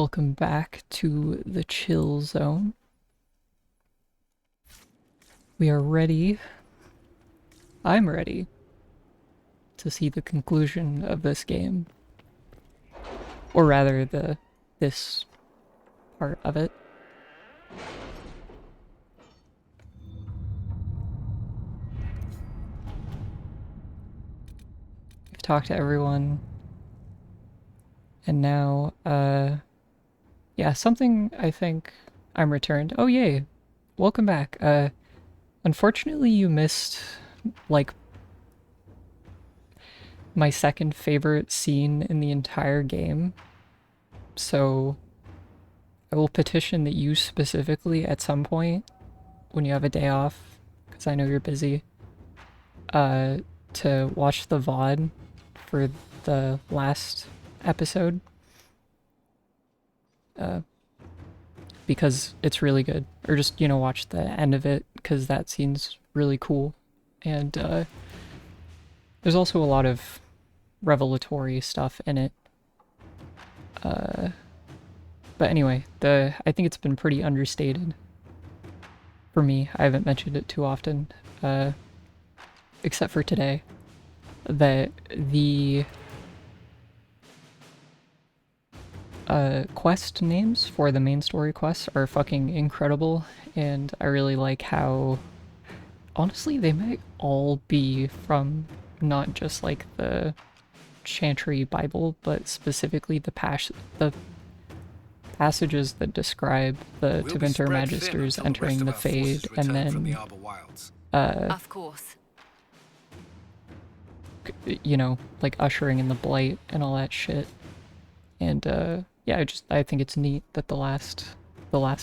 Welcome back to the chill zone. We are ready. I'm ready to see the conclusion of this game. Or rather, this part of it. We've talked to everyone. And now, yeah, something I think I'm returned. Oh, yay. Welcome back. Unfortunately, you missed, like, my second favorite scene in the entire game. So, I will petition that you specifically, at some point, when you have a day off, because I know you're busy, to watch the VOD for the last episode. Because it's really good. Or just, watch the end of it, because that scene's really cool. And there's also a lot of revelatory stuff in it. But anyway, I think it's been pretty understated. For me, I haven't mentioned it too often, except for today, that the quest names for the main story quests are fucking incredible, and I really like how, honestly, they might all be from not just like the Chantry Bible, but specifically the passages that describe the Tevinter Magisters entering the Fade, and then, of course, like ushering in the Blight and all that shit. And yeah, I think it's neat that the last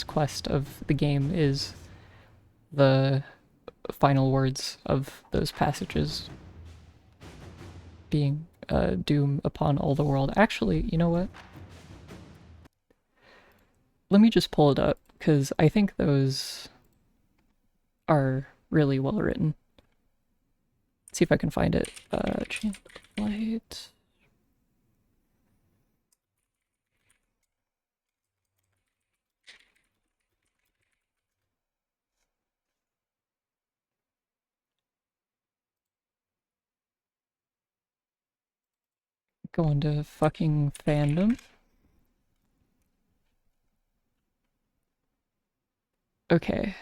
quest of the game is the final words of those passages being doom upon all the world. Actually, you know what? Let me just pull it up, because I think those are really well written. Let's see if I can find it. Chant Light. Go into fucking fandom. Okay,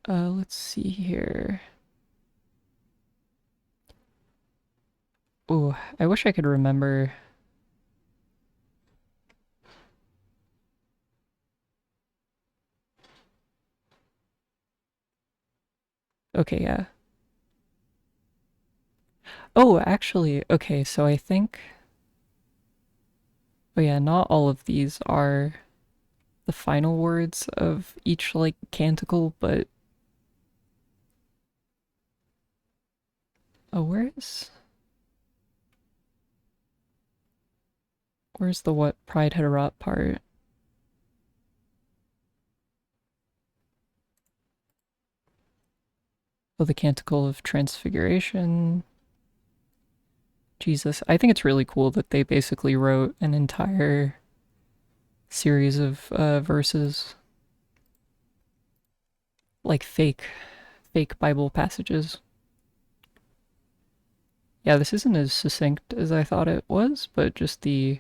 let's see here. Ooh, I wish I could remember. Okay, yeah. Oh, actually, okay, so I think... Oh yeah, not all of these are the final words of each, like, canticle, but... Oh, where's the what Pride had wrought part? Oh, the Canticle of Transfiguration. Jesus, I think it's really cool that they basically wrote an entire series of verses. Like fake Bible passages. Yeah, this isn't as succinct as I thought it was, but just the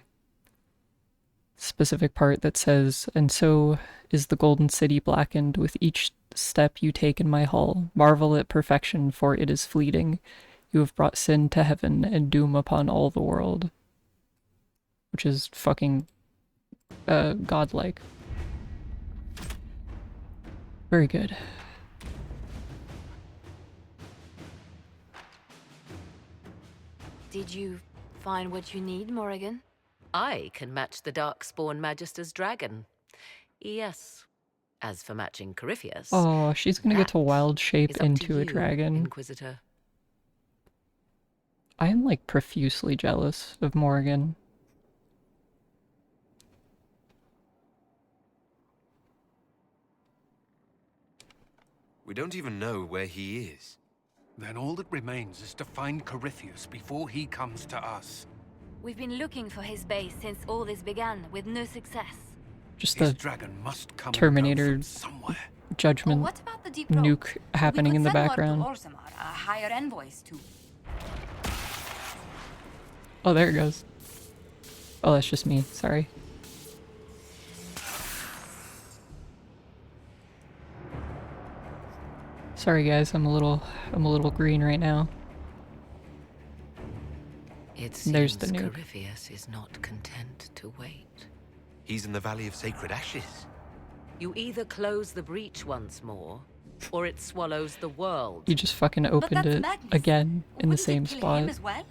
specific part that says, "And so is the golden city blackened with each step you take in my hall. Marvel at perfection, for it is fleeting. You have brought sin to heaven and doom upon all the world." Which is fucking godlike. Very good. did you find what you need, Morrigan? I can match the Darkspawn Magister's dragon. Yes. As for matching Corypheus... Oh, she's gonna get to wild shape into a dragon. Inquisitor. I'm like profusely jealous of Morgan. We don't even know where he is. Then all that remains is to find Corypheus before he comes to us. We've been looking for his base since all this began, with no success. just This the dragon must come Terminator somewhere. Judgment what about the deep road? nuke happening in the background. Hire envoys to. Oh, there it goes. Oh, that's just me. Sorry. Sorry guys, I'm a little green right now. It seems There's the nuke. Corypheus is not content to wait. He's in the Valley of Sacred Ashes. You either close the breach once more, or it swallows the world. You just fucking opened it again in the same spot. Well?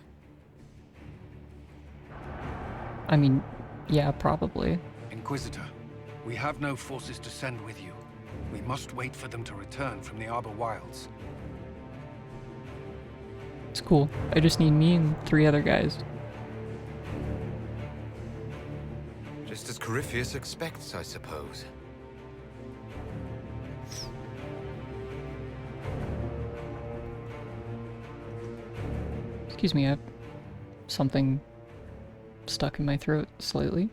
I mean, yeah, probably. Inquisitor, we have no forces to send with you. We must wait for them to return from the Arbor Wilds. It's cool. I just need me and 3 other guys. Just as Corypheus expects, I suppose. Excuse me, I have something stuck in my throat slightly.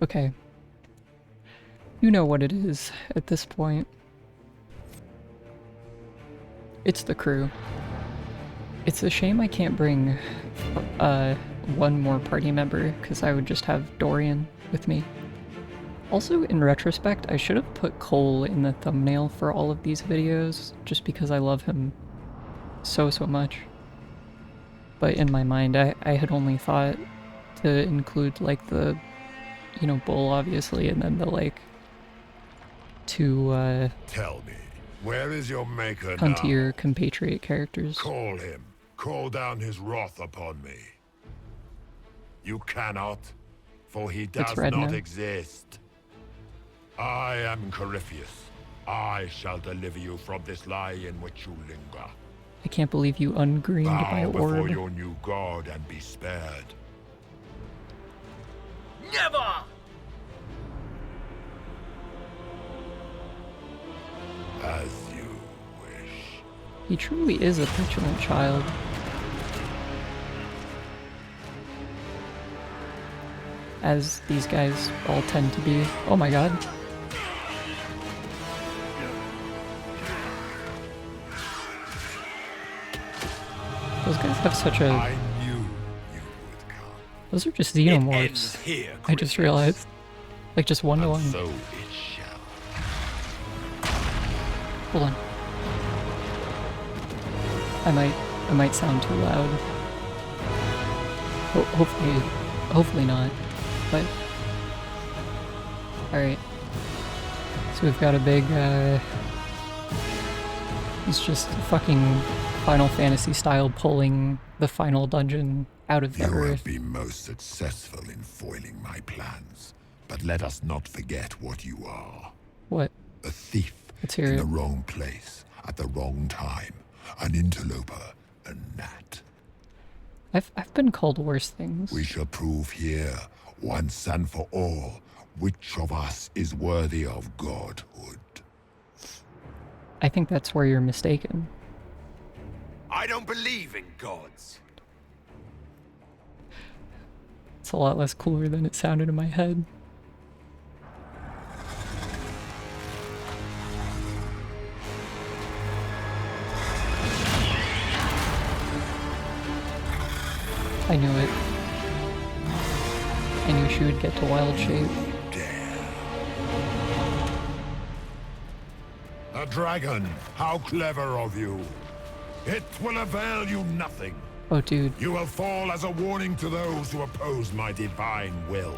Okay. You know what it is at this point. It's the crew. It's a shame I can't bring one more party member, because I would just have Dorian with me. Also, in retrospect, I should have put Cole in the thumbnail for all of these videos, just because I love him so much. But in my mind, I had only thought to include, like, the, you know, Bull, obviously, and then the, like, 2, Tell me, where is your maker Huntier now? compatriot characters. Call him. Call down his wrath upon me. You cannot, for he does red not now. exist. I am Corypheus. I shall deliver you from this lie in which you linger. I can't believe you ungreened my Bow before orb. your new god and be spared. Never! As you wish. He truly is a petulant child. As these guys all tend to be. Oh my god. Those guys have such a... I knew you would come. Those are just It ends xenomorphs. here, I just Corypheus. realized. Like just one to And one. so it shall. Hold on. I might sound too loud. Hopefully not. But all right. So we've got a big. He's just fucking Final Fantasy style pulling the final dungeon out of the You earth. have been most successful in foiling my plans, but let us not forget what you are. What? A thief Let's hear in it. the wrong place at the wrong time. An interloper, a gnat. I've been called worse things. We shall prove here, once and for all, which of us is worthy of godhood. I think that's where you're mistaken. I don't believe in gods. It's a lot less cooler than it sounded in my head. I knew it. I knew she would get to wild shape. A dragon! How clever of you! It will avail you nothing. Oh, dude. You will fall as a warning to those who oppose my divine will.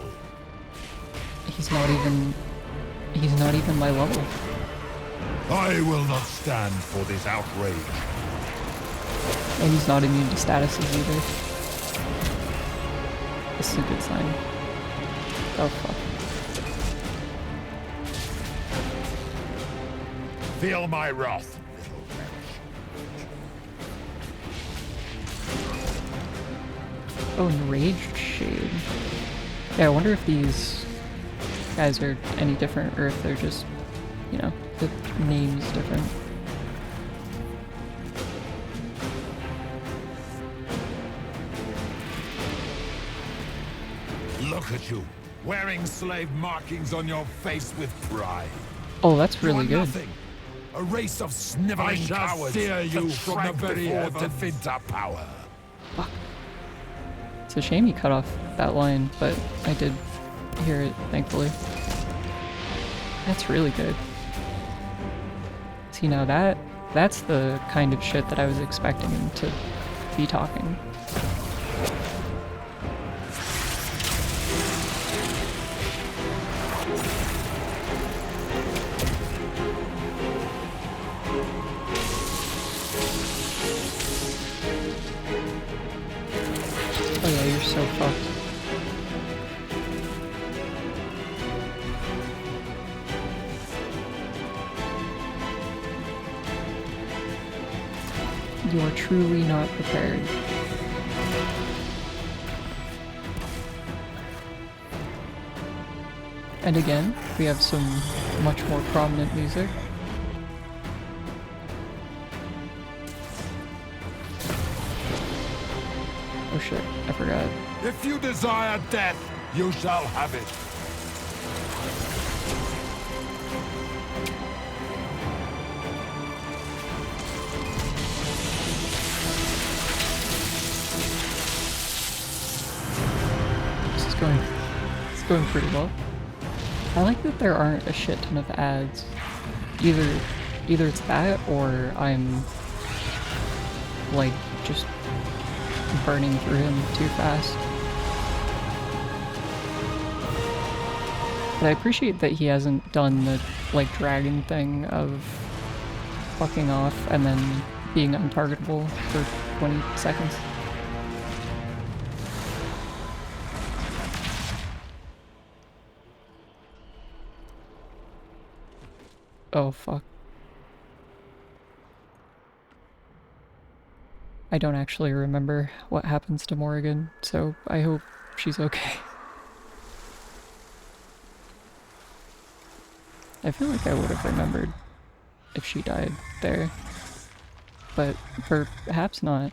He's not even my level. I will not stand for this outrage. And he's not immune to statuses either. This is a good sign. Oh fuck. Feel my wrath. Oh, enraged shade. Yeah, I wonder if these guys are any different or if they're just, you know, the name's different. Look at you, wearing slave markings on your face with pride. Oh, that's You really are good. nothing. A race of sniveling cowards steer you from the very heavens into power. Fuck. It's a shame he cut off that line, but I did hear it, thankfully. That's really good. See, now that's the kind of shit that I was expecting him to be talking. Oh yeah, you're so fucked. You are truly not prepared. And again, we have some much more prominent music. Oh shit, I forgot. If you desire death, you shall have it. It's going pretty well. I like that there aren't a shit ton of ads. Either it's that or I'm like just burning through him too fast. But I appreciate that he hasn't done the like dragon thing of fucking off and then being untargetable for 20 seconds. Oh, fuck. I don't actually remember what happens to Morrigan, so I hope she's okay. I feel like I would have remembered if she died there, but perhaps not.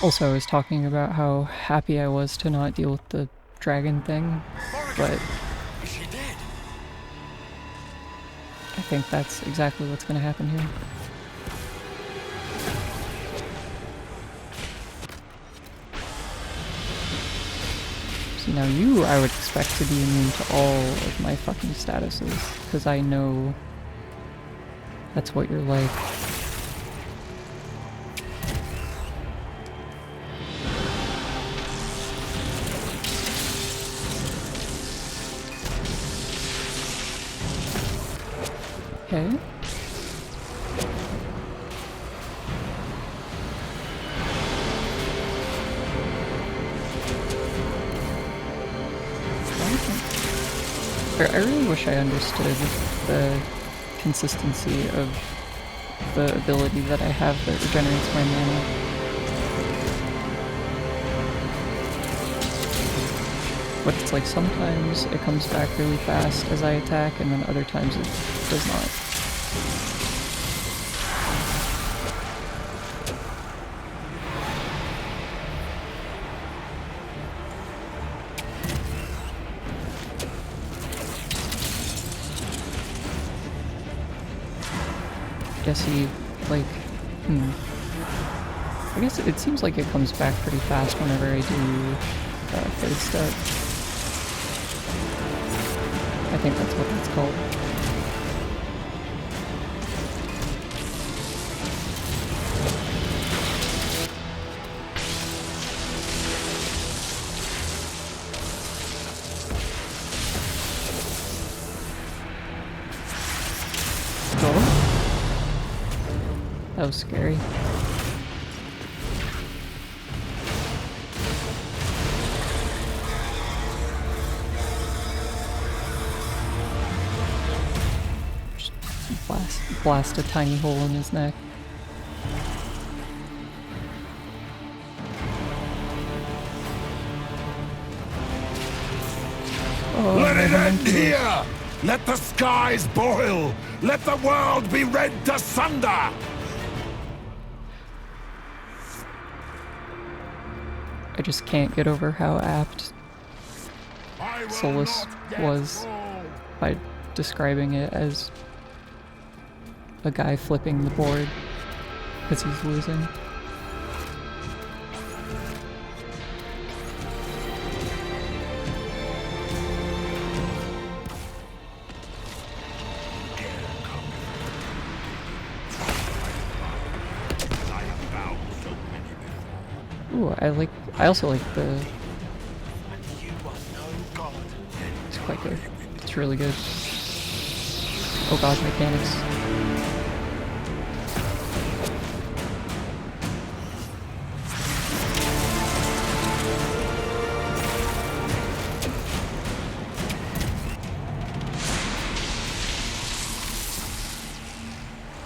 Also, I was talking about how happy I was to not deal with the dragon thing, but Is she dead? I think that's exactly what's going to happen here. See, now you, I would expect to be immune to all of my fucking statuses, because I know that's what you're like. Okay. I really wish I understood the consistency of the ability that I have that regenerates my mana. But it's like sometimes it comes back really fast as I attack, and then other times it does not. Guess he, like, I guess it seems like it comes back pretty fast whenever I do third step. I think that's what that's called. That was scary. Just blast a tiny hole in his neck. Oh, Let it end here! Let the skies boil! Let the world be rent asunder! just can't get over how apt Solus was by describing it as a guy flipping the board because he's losing. Ooh, I also like the... It's quite good. It's really good. Oh god, mechanics.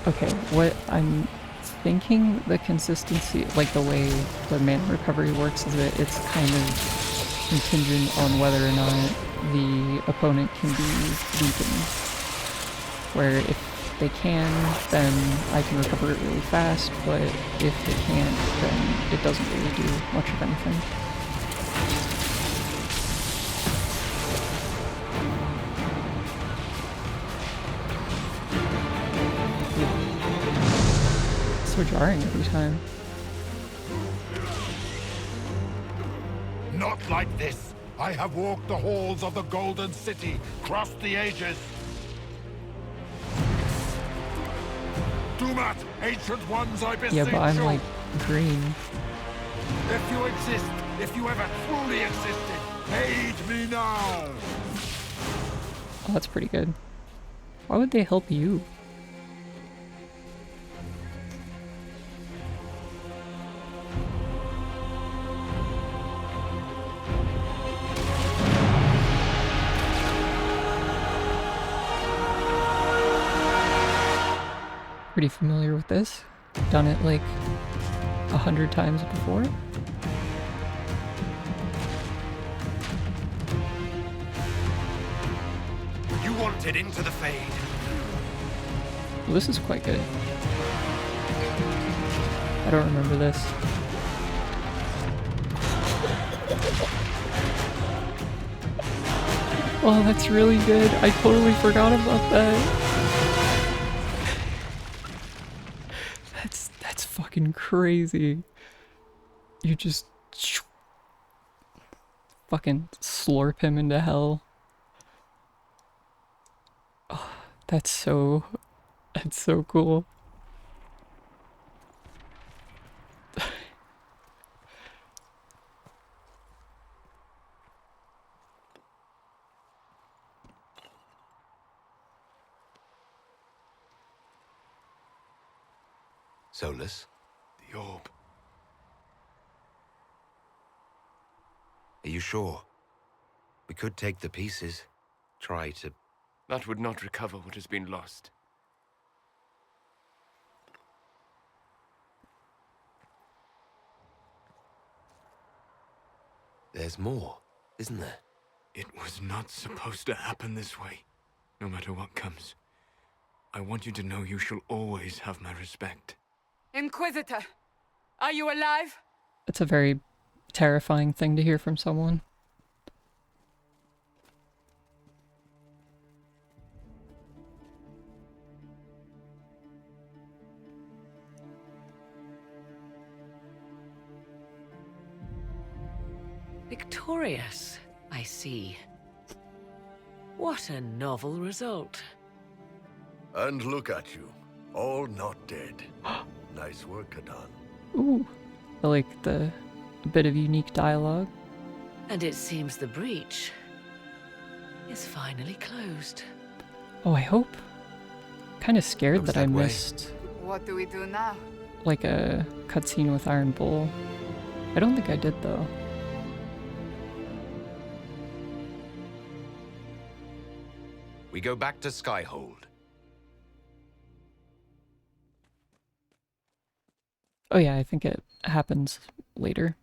Okay, what I'm thinking the consistency, like the way the mana recovery works, is that it's kind of contingent on whether or not the opponent can be weakened. Where if they can, then I can recover it really fast, but if they can't, then it doesn't really do much of anything. So jarring every time. Not like this. I have walked the halls of the Golden City, crossed the ages. Dumat, ancient ones, I beseech you. Yeah, but I'm like green. If you exist, if you ever truly existed, aid me now. Oh, that's pretty good. Why would they help you? Pretty familiar with this. Done it like 100 times before. You wanted into the Fade. Well, this is quite good. I don't remember this. Oh, that's really good. I totally forgot about that. That's fucking crazy. You just fucking slurp him into hell. Oh, that's so cool. Solus? The orb. Are you sure? We could take the pieces. Try to... That would not recover what has been lost. There's more, isn't there? It was not supposed to happen this way. No matter what comes, I want you to know you shall always have my respect. Inquisitor, are you alive? It's a very terrifying thing to hear from someone. Victorious, I see. What a novel result. And look at you, all not dead. Nice work, Kadan. Ooh, I like a bit of unique dialogue. And it seems the breach is finally closed. Oh, I hope. Kind of scared Looks that I that way. missed What do we do now? like a cutscene with Iron Bull. I don't think I did though. We go back to Skyhold. Oh yeah, I think it happens later.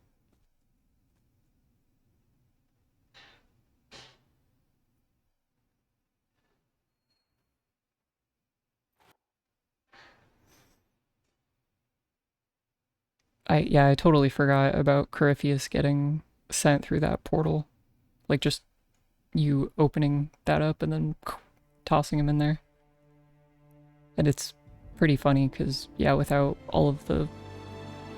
I totally forgot about Corypheus getting sent through that portal. Like, just you opening that up and then tossing him in there. And it's pretty funny because, yeah, without all of the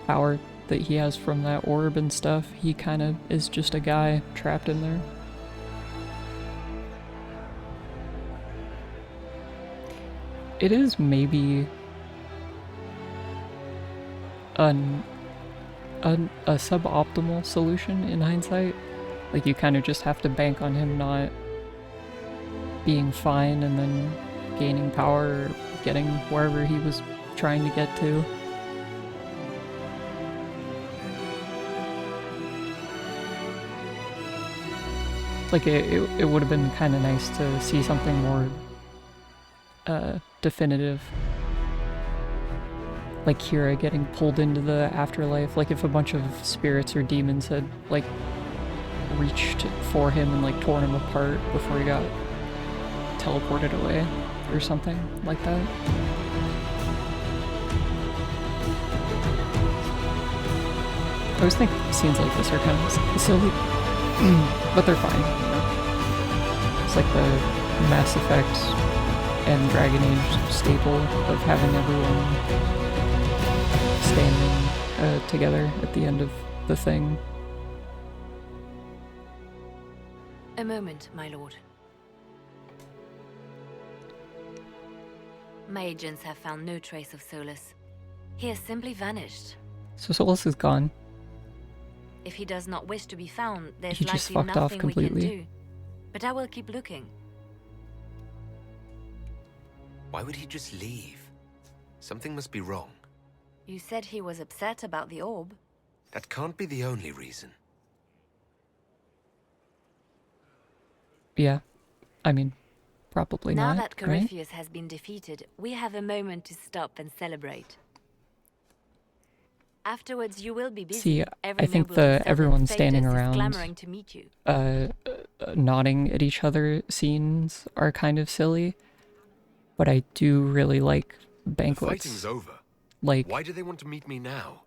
power that he has from that orb and stuff, he kind of is just a guy trapped in there. It is maybe a suboptimal solution in hindsight. Like, you kind of just have to bank on him not being fine and then gaining power or getting wherever he was trying to get to. Like, it would have been kind of nice to see something more definitive. Like Kira getting pulled into the afterlife. Like, if a bunch of spirits or demons had, like, reached for him and, like, torn him apart before he got teleported away or something like that. I always think scenes like this are kind of silly, but they're fine, you know? It's like the Mass Effect and Dragon Age staple of having everyone standing together at the end of the thing. A moment, my lord. My agents have found no trace of Solus. He has simply vanished. So Solus is gone. If he does not wish to be found, there's He just likely fucked off nothing we can completely. do. But I will keep looking. Why would he just leave? Something must be wrong. You said he was upset about the orb. That can't be the only reason. Yeah, I mean, probably Now not, that right? Corypheus has been defeated, we have a moment to stop and celebrate. Afterwards, you will be busy. See, Every I think noble of everyone Southern standing Thedas is around, clamoring to meet you. nodding at each other scenes are kind of silly, but I do really like The banquets, fighting's over. like Why do they want to meet me now?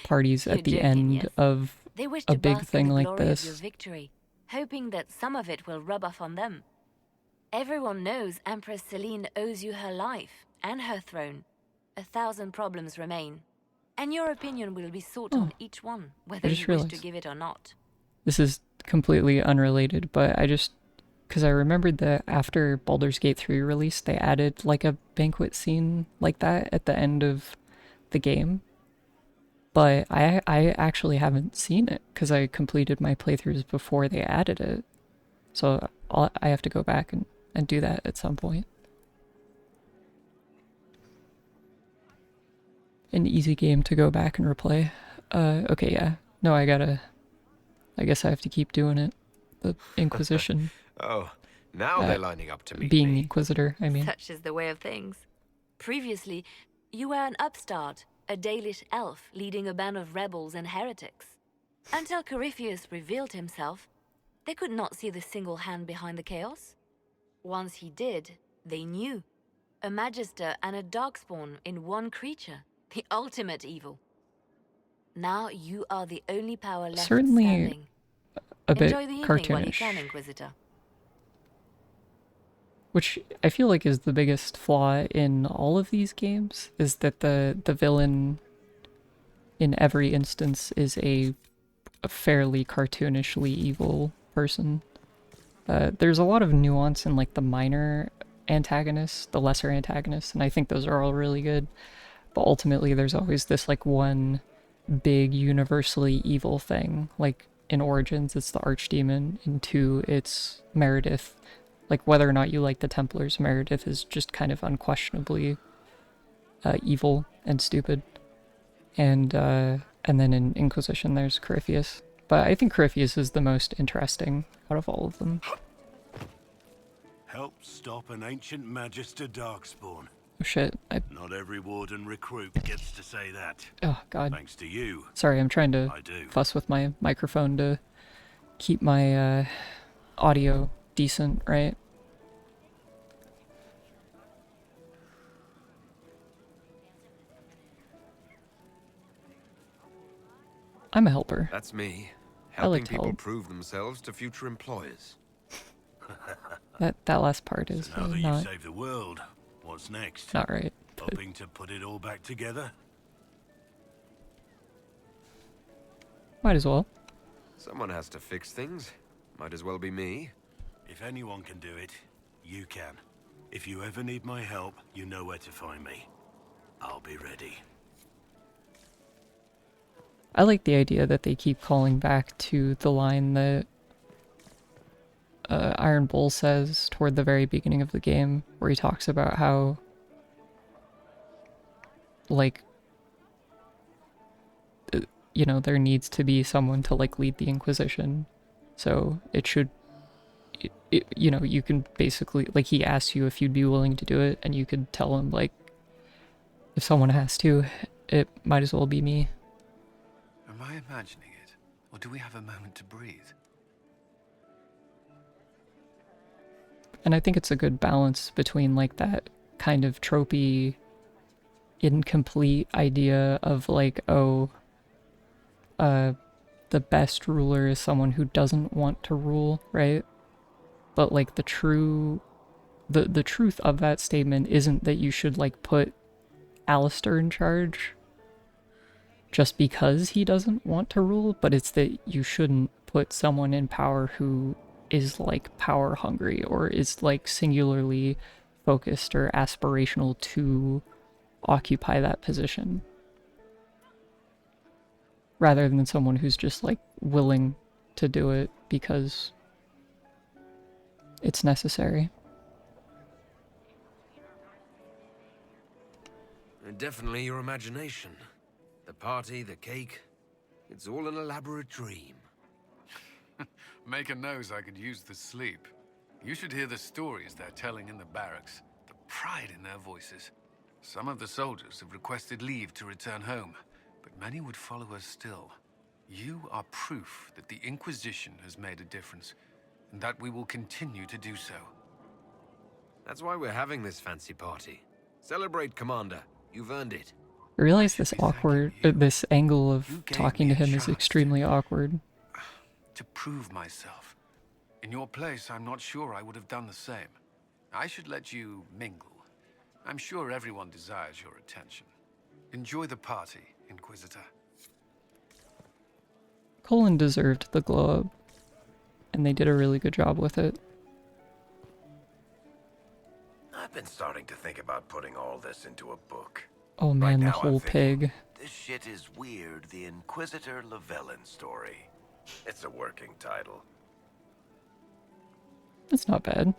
parties You're at the joking, end yes. of They wish a to big bask thing in the like glory of your this. victory, hoping that some of it will rub off on them. Everyone knows Empress Celine owes you her life and her throne. 1,000 problems remain, and your opinion will be sought on each one, whether just you wish to realized. give it or not. This is completely unrelated, but because I remembered that after Baldur's Gate 3 released, they added like a banquet scene like that at the end of the game. But I actually haven't seen it because I completed my playthroughs before they added it. So I have to go back and do that at some point. An easy game to go back and replay. Okay, yeah. No, I guess I have to keep doing it. The Inquisition. Oh, now they're lining up to meet Being me. Inquisitor, I mean. Such is the way of things. Previously, you were an upstart, a Dalish elf leading a band of rebels and heretics. Until Corypheus revealed himself, they could not see the single hand behind the chaos. Once he did, they knew. A Magister and a Darkspawn in one creature. The ultimate evil. Now you are the only power left Certainly standing. a bit Enjoy the evening while you cartoonish. can, Inquisitor. Which I feel like is the biggest flaw in all of these games, is that the villain in every instance is a fairly cartoonishly evil person. There's a lot of nuance in like the minor antagonists, the lesser antagonists, and I think those are all really good. But ultimately there's always this like one big universally evil thing. Like in Origins it's the Archdemon, in 2 it's Meredith. Like whether or not you like the Templars, Meredith is just kind of unquestionably evil and stupid. And then in Inquisition there's Corypheus. But I think Corypheus is the most interesting out of all of them. Help stop an ancient Magister Darkspawn. Oh shit, Not every Warden recruit gets to say that. oh god. Thanks to you, Sorry, I'm trying to I do. fuss with my microphone to keep my audio decent, right? I'm a helper. That's me. I like Helping to people help. prove themselves to future employers. That last part is So now that you've not saved the world, what's next? right. But Hoping to put it all back together? might as well. Someone has to fix things. Might as well be me. If anyone can do it, you can. If you ever need my help, you know where to find me. I'll be ready. I like the idea that they keep calling back to the line that Iron Bull says toward the very beginning of the game, where he talks about how, like, there needs to be someone to, like, lead the Inquisition. So it should, you can basically, like, he asks you if you'd be willing to do it, and you could tell him, like, if someone has to, it might as well be me. Am I imagining it? Or do we have a moment to breathe? And I think it's a good balance between, like, that kind of tropey, incomplete idea of, like, the best ruler is someone who doesn't want to rule, right? But, like, the truth of that statement isn't that you should, like, put Alistair in charge just because he doesn't want to rule, but it's that you shouldn't put someone in power who is, like, power hungry or is, like, singularly focused or aspirational to occupy that position, rather than someone who's just, like, willing to do it because it's necessary. Definitely your imagination. The party, the cake. It's all an elaborate dream. Make a nose I could use the sleep. You should hear the stories they're telling in the barracks. The pride in their voices. Some of the soldiers have requested leave to return home, but many would follow us still. You are proof that the Inquisition has made a difference, and that we will continue to do so. That's why we're having this fancy party. Celebrate, Commander. You've earned it. I realize this angle of talking to him is extremely awkward. To prove myself. In your place, I'm not sure I would have done the same. I should let you mingle. I'm sure everyone desires your attention. Enjoy the party, Inquisitor. Colin deserved the glow up, and they did a really good job with it. I've been starting to think about putting all this into a book. Oh man, the whole pig. This shit is weird, the Inquisitor Llewellyn story. It's a working title. It's not bad.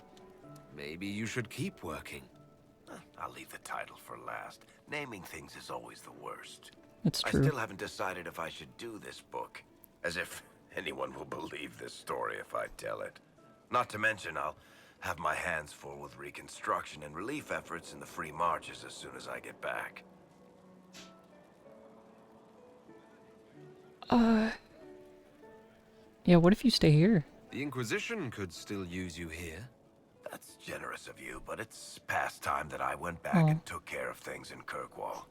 Maybe you should keep working. I'll leave the title for last. Naming things is always the worst. It's true. I still haven't decided if I should do this book. As if anyone will believe this story if I tell it. Not to mention, I'll have my hands full with reconstruction and relief efforts in the free marches as soon as I get back. Yeah, what if you stay here? The Inquisition could still use you here. That's generous of you, but it's past time that I went back and took care of things in Kirkwall.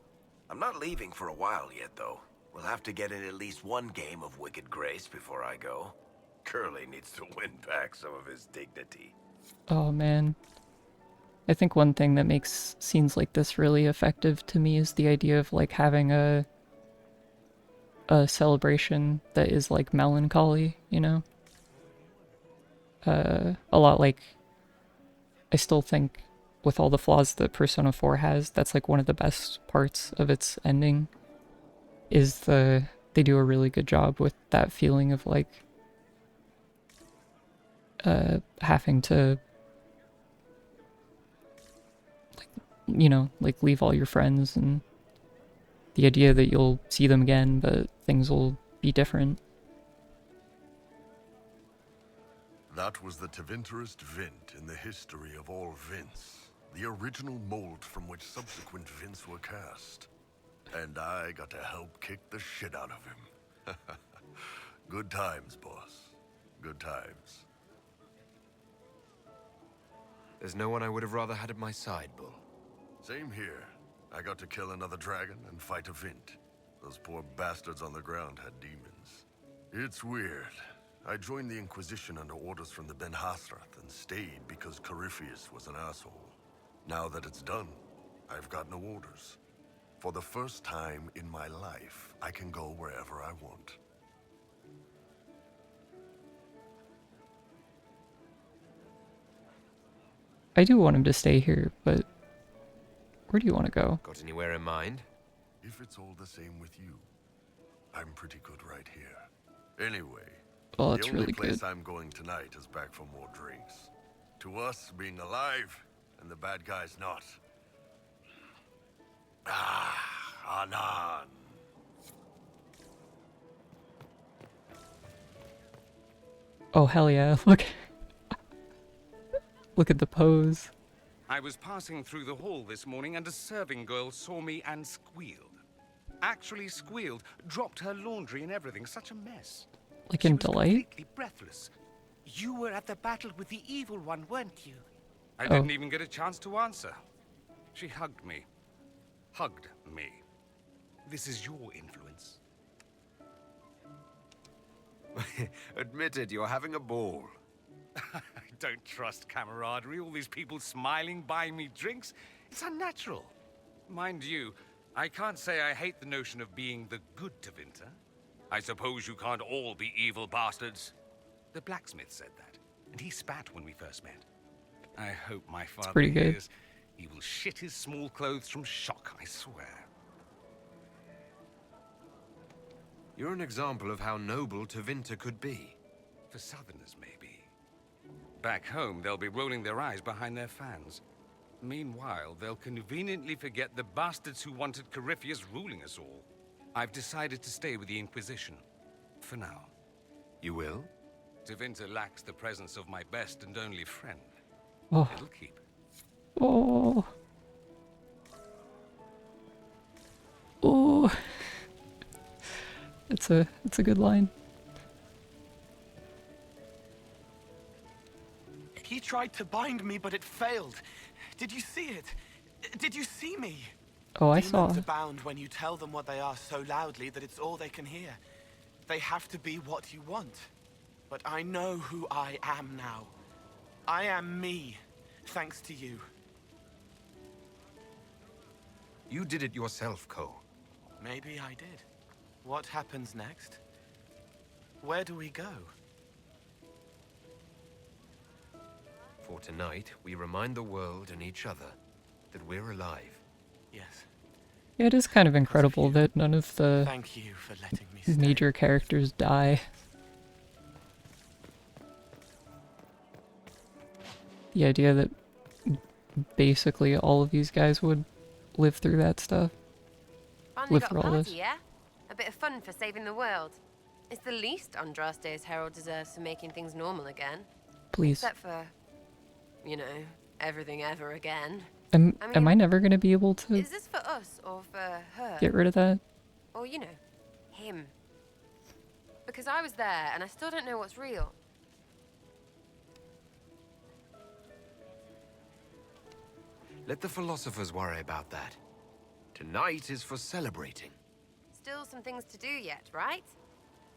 I'm not leaving for a while yet, though. We'll have to get in at least one game of Wicked Grace before I go. Curly needs to win back some of his dignity. Oh man. I think one thing that makes scenes like this really effective to me is the idea of, like, having a celebration that is, like, melancholy, you know? A lot like, I still think with all the flaws that Persona 4 has, that's, like, one of the best parts of its ending, is they do a really good job with that feeling of, like, having to, like, you know, like, leave all your friends, and the idea that you'll see them again, but things will be different. That was the Tevinterest Vint in the history of all Vints. The original mold from which subsequent Vints were cast. And I got to help kick the shit out of him. Good times, boss. Good times. There's no one I would have rather had at my side, Bull. Same here. I got to kill another dragon and fight a Vint. Those poor bastards on the ground had demons. It's weird. I joined the Inquisition under orders from the Ben Hasrath and stayed because Corypheus was an asshole. Now that it's done, I've got no orders. For the first time in my life, I can go wherever I want. I do want him to stay here, but where do you want to go? Got anywhere in mind? If it's all the same with you, I'm pretty good right here. Anyway, Oh, that's the only really place good. I'm going tonight is back for more drinks. To us, being alive, and the bad guys not. Ah, Anan. Oh, hell yeah. Look. Look at the pose. I was passing through the hall this morning and a serving girl saw me and squealed. Actually squealed, dropped her laundry and everything. Such a mess. Like She in was Delight? completely breathless. You were at the battle with the evil one, weren't you? I Oh. didn't even get a chance to answer. She hugged me. Hugged me. This is your influence. Admit it, you're having a ball. I don't trust camaraderie. All these people smiling, buying me drinks. It's unnatural. Mind you, I can't say I hate the notion of being the good Tevinter. I suppose you can't all be evil bastards. The blacksmith said that, and he spat when we first met. I hope my father pretty good. hears. He will shit his small clothes from shock, I swear. You're an example of how noble Tevinter could be. For Southerners, maybe. Back home, they'll be rolling their eyes behind their fans. Meanwhile, they'll conveniently forget the bastards who wanted Corypheus ruling us all. I've decided to stay with the Inquisition. For now. You will? Tevinter lacks the presence of my best and only friend. Oh. It'll keep. Oh. Oh. It's a good line. He tried to bind me, but it failed. Did you see it? Did you see me? Oh, I saw. Demons abound when you tell them what they are so loudly that it's all they can hear. They have to be what you want. But I know who I am now. I am me, thanks to you. You did it yourself, Cole. Maybe I did. What happens next? Where do we go? For tonight, we remind the world and each other that we're alive. Yes. Yeah, it is kind of incredible that none of the Thank you for letting me stay. major characters die. The idea that basically all of these guys would live through that stuff. Finally Live got through a all party, this. yeah? A bit of fun for saving the world. It's the least Andraste's Herald deserves for making things normal again. Please. Except for, you know, everything ever again. Am I never gonna be able to Is this for us or for her? get rid of that? Or, you know, him. Because I was there and I still don't know what's real. Let the philosophers worry about that. Tonight is for celebrating. Still some things to do yet, right?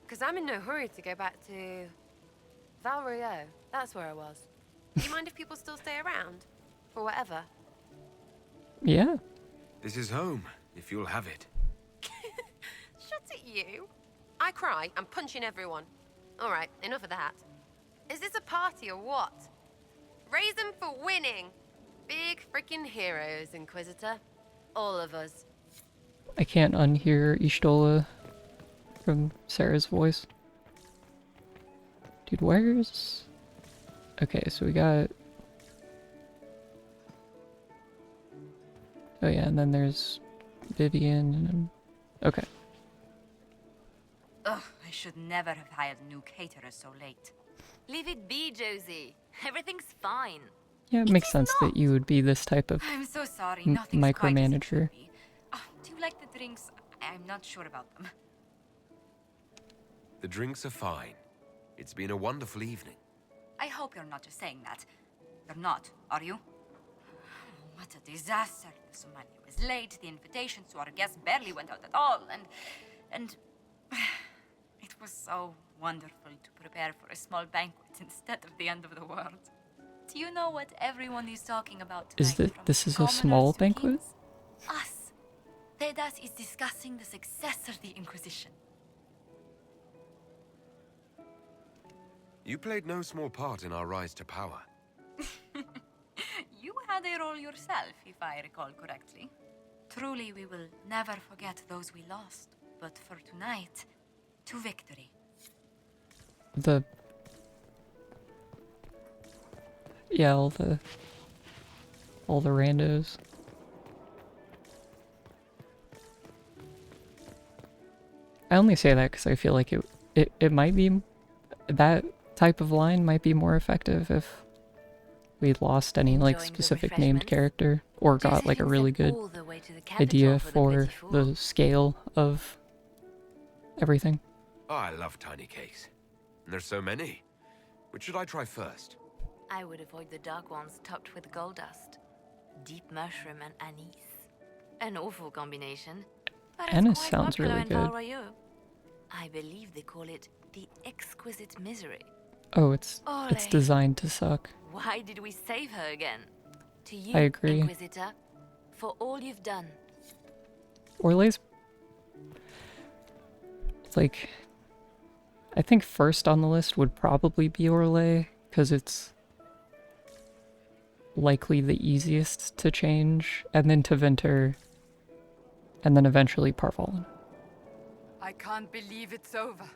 Because I'm in no hurry to go back to Val Rio. That's where I was. Do you mind if people still stay around? For whatever? Yeah. This is home, if you'll have it. Shut it, you. I cry, I'm punching everyone. All right, enough of that. Is this a party or what? Raise them for winning. Big freaking heroes, Inquisitor. All of us. I can't unhear Ishtola from Sarah's voice. Dude, where's... Okay, so we got... Oh yeah, and then there's Vivian and... Okay. Ugh, I should never have hired new caterers so late. Leave it be, Josie. Everything's fine. Yeah, it makes sense that you would be this type of I'm so sorry, nothing's quite as it micromanager. should be. Do you like the drinks? I'm not sure about them. The drinks are fine. It's been a wonderful evening. I hope you're not just saying that. You're not, are you? What a disaster. The Somalia was late, the invitations to our guests barely went out at all, and... It was so wonderful to prepare for a small banquet instead of the end of the world. Do you know what everyone is talking about tonight? This is a small banquet? Us. Thedas is discussing the success of the Inquisition. You played no small part in our rise to power. You had a role yourself, if I recall correctly. Truly, we will never forget those we lost. But for tonight, to victory. Yeah, all the randos. I only say that because I feel like it might be, that type of line might be more effective if we lost any like specific named character or got like a really good idea for the scale of everything. Oh, I love tiny cakes. And there's so many. Which should I try first? I would avoid the dark ones topped with gold dust. Deep mushroom and anise. An awful combination. But Anise it's quite sounds popular really in good. Val Royeaux. I believe they call it the exquisite misery. Oh, it's Olé. designed to suck. Why did we save her again? To you, I agree. Inquisitor, for all you've done. Orlay's like, I think first on the list would probably be Orlay, because it's likely the easiest to change, and then Tevinter, and then eventually Parvalen. I can't believe it's over.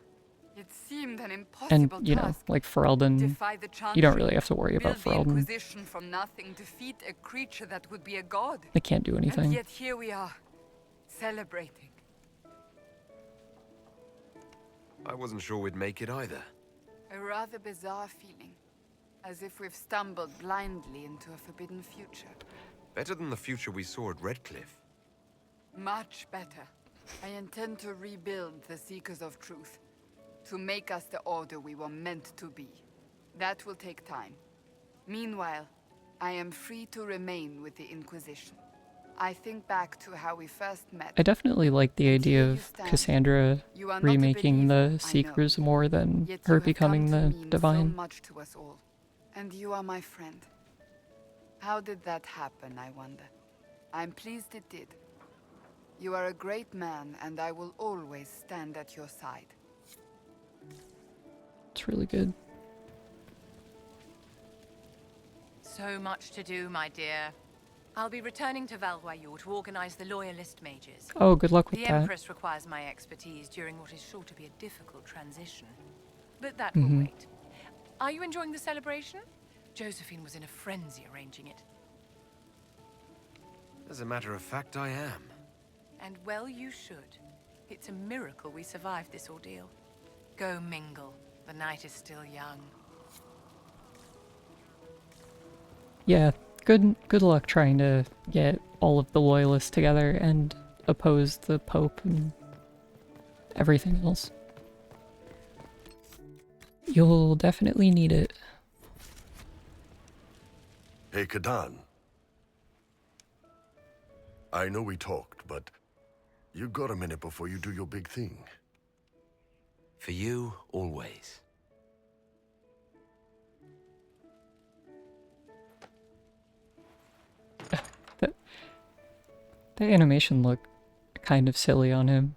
It seemed an impossible And, you know, task. like Ferelden, Defy the you don't Chantry, really have to worry about build the Ferelden. Inquisition from nothing, defeat a creature that would be a god. They can't do anything. And yet here we are, celebrating. I wasn't sure we'd make it either. A rather bizarre feeling, as if we've stumbled blindly into a forbidden future. Better than the future we saw at Redcliffe. Much better. I intend to rebuild the Seekers of Truth, to make us the order we were meant to be. That will take time. Meanwhile, I am free to remain with the Inquisition. I think back to how we first met. I definitely like the idea of stand. Cassandra You are not a remaking believer, the I Seekers more than Yet her you have becoming come to the mean Divine. so much to us all. And you are my friend. How did that happen, I wonder? I'm pleased it did. You are a great man, and I will always stand at your side. It's really good. So much to do, my dear. I'll be returning to Val Royeaux to organize the Loyalist mages. Oh, good luck with the that. Empress requires my expertise during what is sure to be a difficult transition. But that will wait. Are you enjoying the celebration? Josephine was in a frenzy arranging it. As a matter of fact, I am. And well you should. It's a miracle we survived this ordeal. Go mingle. The night is still young. Yeah, good luck trying to get all of the Loyalists together and oppose the Pope and everything else. You'll definitely need it. Hey, Kadan. I know we talked, but you got a minute before you do your big thing. For you, always. The animation looked kind of silly on him.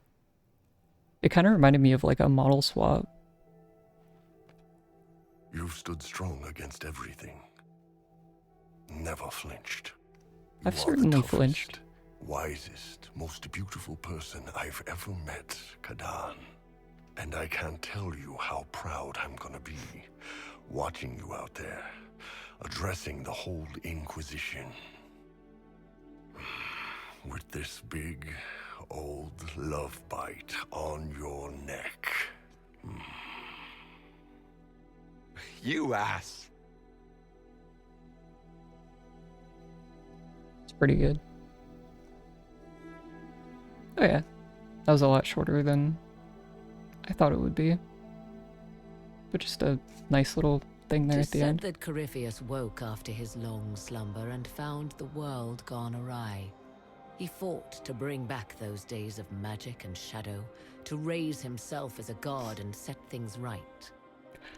It kind of reminded me of like a model swap. You've stood strong against everything. Never flinched. You I've are the certainly toughest, flinched. Wisest, most beautiful person I've ever met, Kadan. And I can't tell you how proud I'm gonna be watching you out there, addressing the whole Inquisition. With this big, old love bite on your neck. You ass. It's pretty good. Oh yeah, that was a lot shorter than I thought it would be. But just a nice little thing there at the end. That Corypheus woke after his long slumber and found the world gone awry. He fought to bring back those days of magic and shadow, to raise himself as a god and set things right.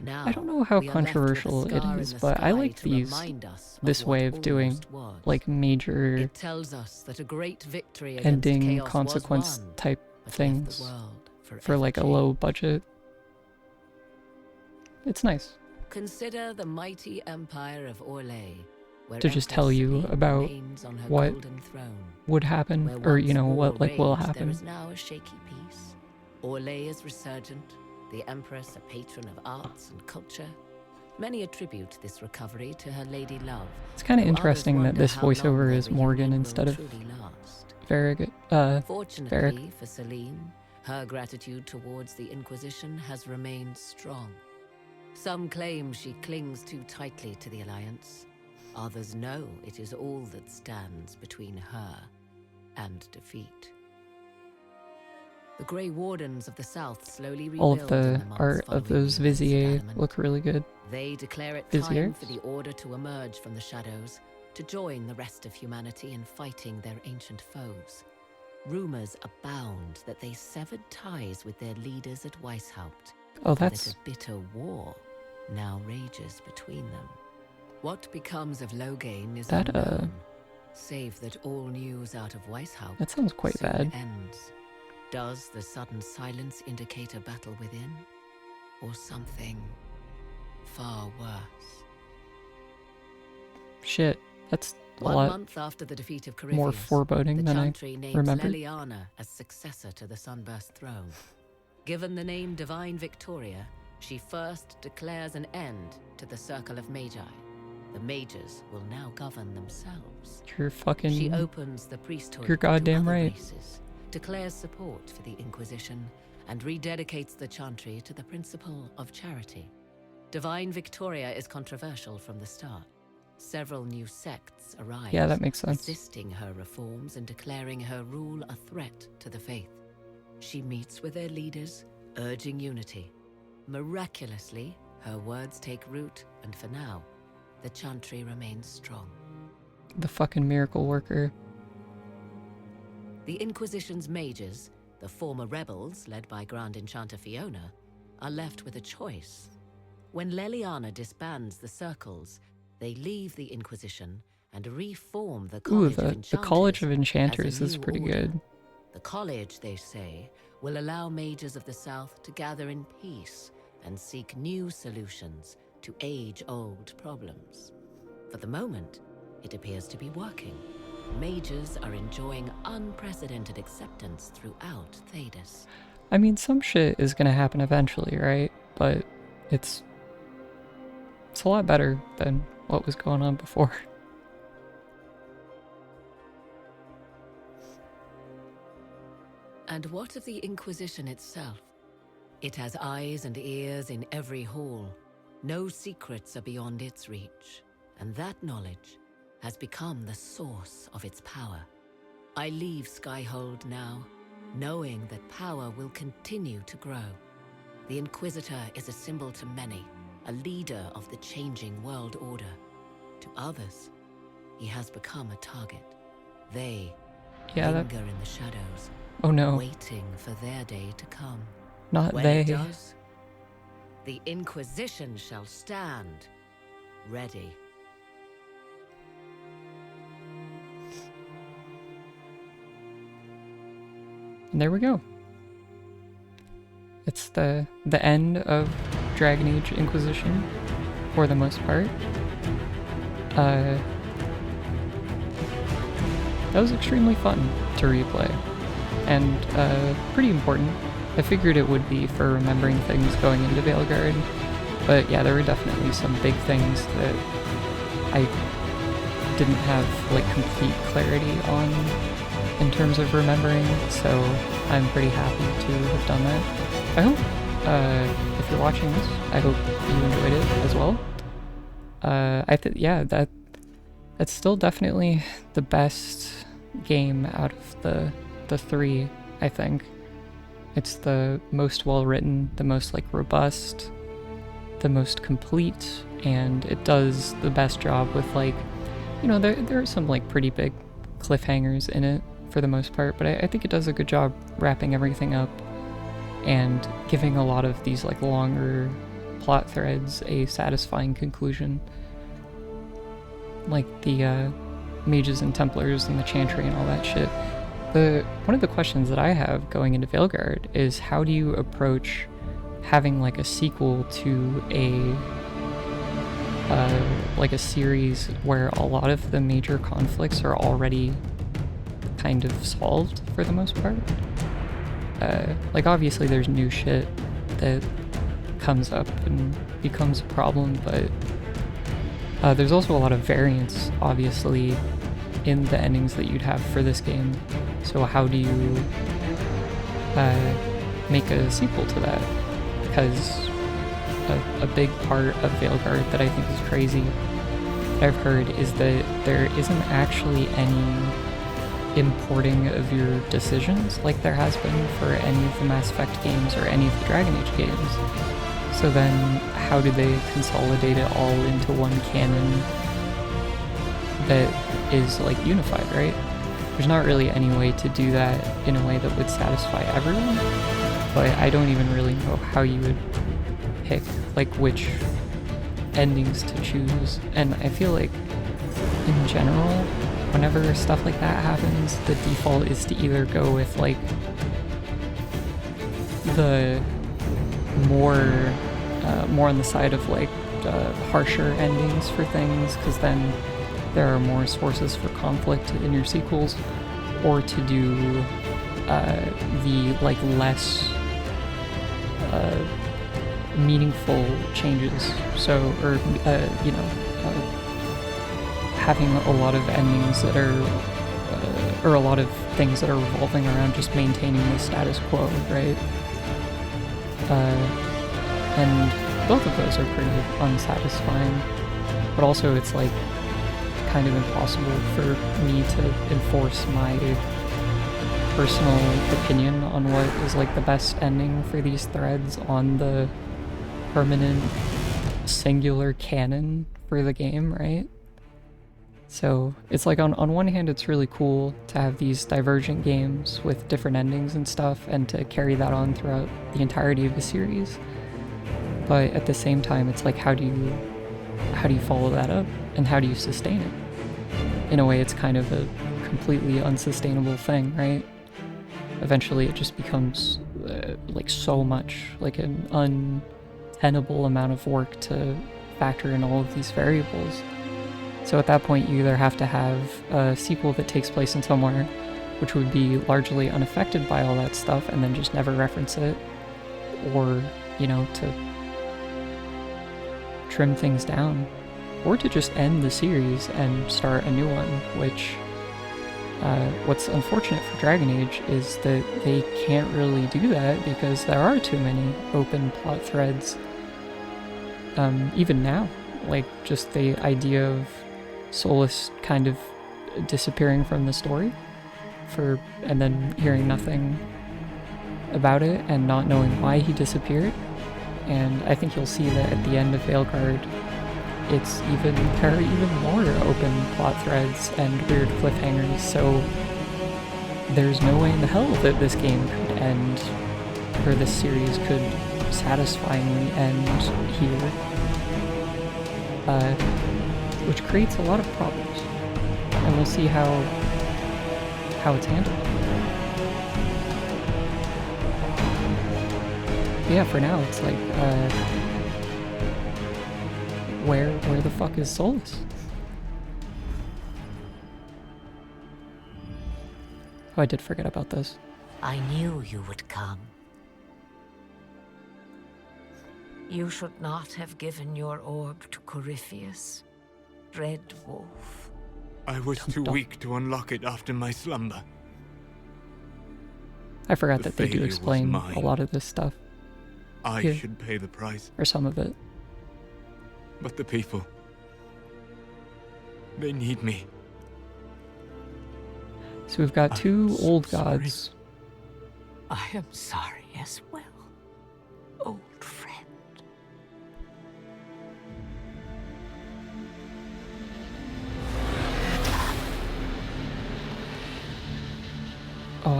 Now, I don't know how we are left with a controversial it scar in is, the but I sky like to remind us this of way what of doing almost was. like major It tells us that a great victory against ending chaos consequence was won, type but left the things world for forever like a changed. low budget. It's nice Consider the mighty empire of Orlais, where to just tell Empress you Celine about reigns on her what golden throne. would happen, Where or once you know war what like will raged, happen. There is now a shaky peace. Orlais is resurgent, the Empress a patron of arts and culture. Many attribute this recovery to her lady love. It's kind of though others interesting that wonder this how long voiceover their is Morgan reunion will instead of truly last. Varric. Fortunately for Celine, her gratitude towards the Inquisition has remained strong. Some claim she clings too tightly to the Alliance. Others know it is all that stands between her and defeat. The Grey Wardens of the South slowly rebuild All of in the months art of following those the events of Vizier Adamant. look really good. They declare it Vizier? time for the Order to emerge from the shadows, to join the rest of humanity in fighting their ancient foes. Rumors abound that they severed ties with their leaders at Weishaupt. Oh, and that's- that a bitter war now rages between them. What becomes of Loghain is That, unknown, save that all news out of Weishaupt That sounds quite soon bad. ends. Does the sudden silence indicate a battle within, or something far worse? Shit, that's a 1 lot month after the defeat of Corypheus, more foreboding the than I Chantry names remembered. Leliana as successor to the Sunburst throne. Given the name Divine Victoria, she first declares an end to the Circle of Magi. The mages will now govern themselves. You're fucking. She opens the priesthood You're goddamn to other right. races, declares support for the Inquisition, and rededicates the Chantry to the principle of charity. Divine Victoria is controversial from the start. Several new sects arise, Yeah, that makes sense. resisting her reforms and declaring her rule a threat to the faith. She meets with their leaders, urging unity. Miraculously, her words take root, and for now, the Chantry remains strong. The fucking miracle worker. The Inquisition's mages, the former rebels led by Grand Enchanter Fiona, are left with a choice. When Leliana disbands the circles, they leave the Inquisition and reform the Ooh, College of the Enchanters College of as a Enchanters is new pretty order. good. The college, they say, will allow mages of the South to gather in peace and seek new solutions to age-old problems. For the moment, it appears to be working. Mages are enjoying unprecedented acceptance throughout Thedas. I mean, some shit is gonna happen eventually, right? But it's a lot better than what was going on before. And what of the Inquisition itself? It has eyes and ears in every hall. No secrets are beyond its reach, and that knowledge has become the source of its power. I leave Skyhold now, knowing that power will continue to grow. The Inquisitor is a symbol to many, a leader of the changing world order. To others, he has become a target. They Yeah, linger in the shadows, Oh no. waiting for their day to come. Not When they. it does, the Inquisition shall stand ready. And there we go. It's the end of Dragon Age Inquisition, for the most part. That was extremely fun to replay, and pretty important. I figured it would be for remembering things going into Veilguard, but yeah, there were definitely some big things that I didn't have like complete clarity on in terms of remembering, so I'm pretty happy to have done that. I hope, if you're watching this, I hope you enjoyed it as well. Yeah, that's still definitely the best game out of the three, I think. It's the most well-written, the most like robust, the most complete, and it does the best job with like, you know, there are some like pretty big cliffhangers in it, for the most part, but I think it does a good job wrapping everything up and giving a lot of these like longer plot threads a satisfying conclusion. Like the mages and Templars and the Chantry and all that shit. One of the questions that I have going into Veilguard is how do you approach having like a sequel to like a series where a lot of the major conflicts are already kind of solved for the most part? Like obviously there's new shit that comes up and becomes a problem, but there's also a lot of variance obviously in the endings that you'd have for this game. So how do you make a sequel to that? Because a big part of Veilguard that I think is crazy that I've heard is that there isn't actually any importing of your decisions like there has been for any of the Mass Effect games or any of the Dragon Age games. So then how do they consolidate it all into one canon that is like unified, right? There's not really any way to do that in a way that would satisfy everyone, but I don't even really know how you would pick like which endings to choose. And I feel like in general, whenever stuff like that happens, the default is to either go with like the more on the side of like harsher endings for things, because then there are more sources for conflict in your sequels, or to do the like less meaningful changes. So, or you know, having a lot of endings that are, or a lot of things that are revolving around just maintaining the status quo, right? And both of those are pretty unsatisfying, but also it's like kind of impossible for me to enforce my personal opinion on what is like the best ending for these threads on the permanent singular canon for the game, right? So it's like on one hand it's really cool to have these divergent games with different endings and stuff and to carry that on throughout the entirety of the series, but at the same time it's like how do you follow that up and how do you sustain it? In a way it's kind of a completely unsustainable thing, right? Eventually it just becomes like so much, like an untenable amount of work to factor in all of these variables. So at that point you either have to have a sequel that takes place in somewhere which would be largely unaffected by all that stuff and then just never reference it, or, you know, to trim things down, or to just end the series and start a new one, which what's unfortunate for Dragon Age is that they can't really do that because there are too many open plot threads. Even now, like just the idea of Solus kind of disappearing from the story and then hearing nothing about it and not knowing why he disappeared. And I think you'll see that at the end of Veilguard, there are even more open plot threads and weird cliffhangers, so there's no way in the hell that this game could end, or this series could satisfyingly end here. Which creates a lot of problems, and we'll see how it's handled. But yeah, for now it's like, where the fuck is Solus? Oh, I did forget about this. I knew you would come. You should not have given your orb to Corypheus, Red Wolf. I was too weak to unlock it after my slumber. I forgot that they do explain a lot of this stuff. I here. Should pay the price. Or some of it. But the people, they need me. So we've got two old gods. I am sorry as well, old friend.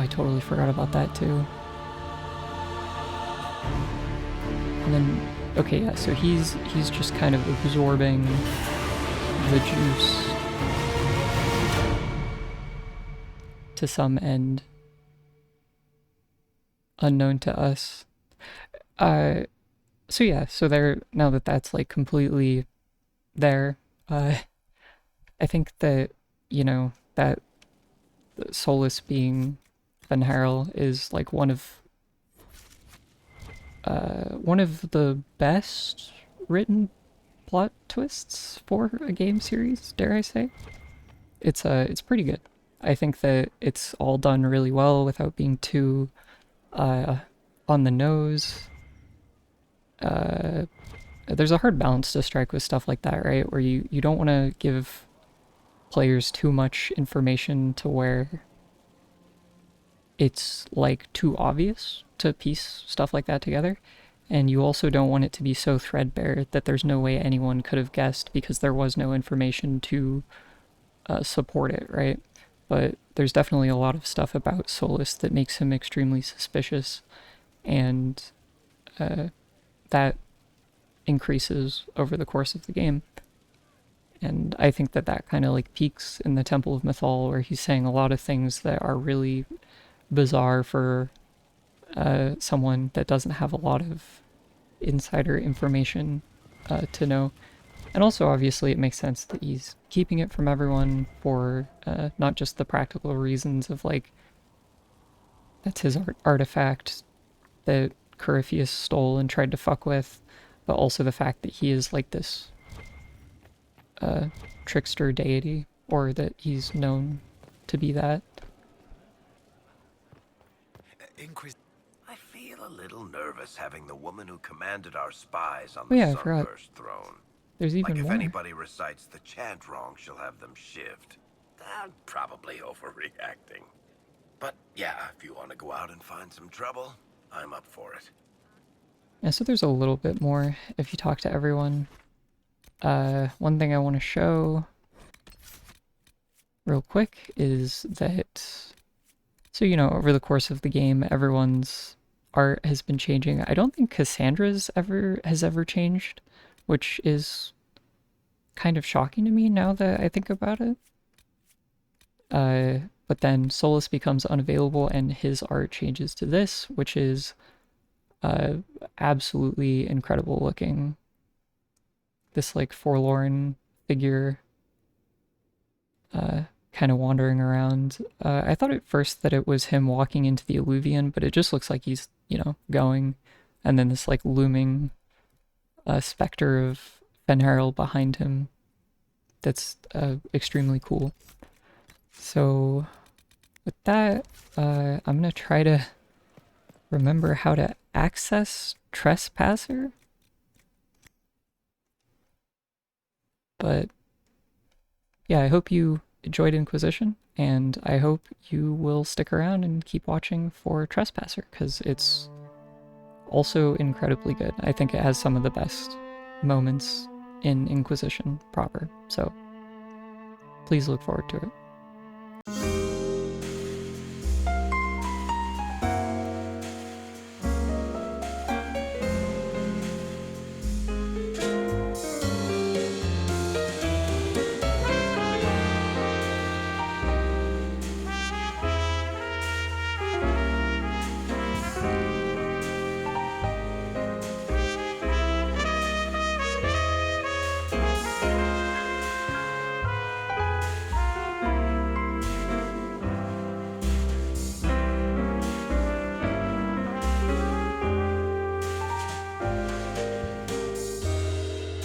totally forgot about that too. And then, okay, yeah, so he's just kind of absorbing the juice to some end unknown to us. So yeah, so there, now that that's like completely there, I think that, you know, that Solus being Fenharil is like one of the best written plot twists for a game series, dare I say. It's pretty good. I think that it's all done really well without being too on the nose. There's a hard balance to strike with stuff like that, right? Where you don't want to give players too much information to where it's like too obvious to piece stuff like that together. And you also don't want it to be so threadbare that there's no way anyone could have guessed because there was no information to support it, right? But there's definitely a lot of stuff about Solus that makes him extremely suspicious, and that increases over the course of the game. And I think that that kind of like peaks in the Temple of Mythal, where he's saying a lot of things that are really bizarre for someone that doesn't have a lot of insider information to know. And also, obviously, it makes sense that he's keeping it from everyone for not just the practical reasons of, like, that's his artifact that Corypheus stole and tried to fuck with, but also the fact that he is, like, this trickster deity, or that he's known to be that. I feel a little nervous having the woman who commanded our spies on Oh the yeah, I forgot. Sunburst throne. There's even like more. if anybody recites the chant wrong, she'll have them shivved. I'm probably overreacting. But yeah, if you want to go out and find some trouble, I'm up for it. Yeah, so there's a little bit more if you talk to everyone. One thing I want to show real quick is that, so, you know, over the course of the game, everyone's art has been changing. I don't think Cassandra's has ever changed, which is kind of shocking to me now that I think about it. But then Solus becomes unavailable and his art changes to this, which is absolutely incredible looking. This like forlorn figure kind of wandering around. I thought at first that it was him walking into the Alluvion, but it just looks like he's, you know, going. And then this like looming specter of Fenharil behind him that's extremely cool. So with that, I'm going to try to remember how to access Trespasser. But yeah, I hope you enjoyed Inquisition, and I hope you will stick around and keep watching for Trespasser, because it's also incredibly good. I think it has some of the best moments in Inquisition proper, so please look forward to it.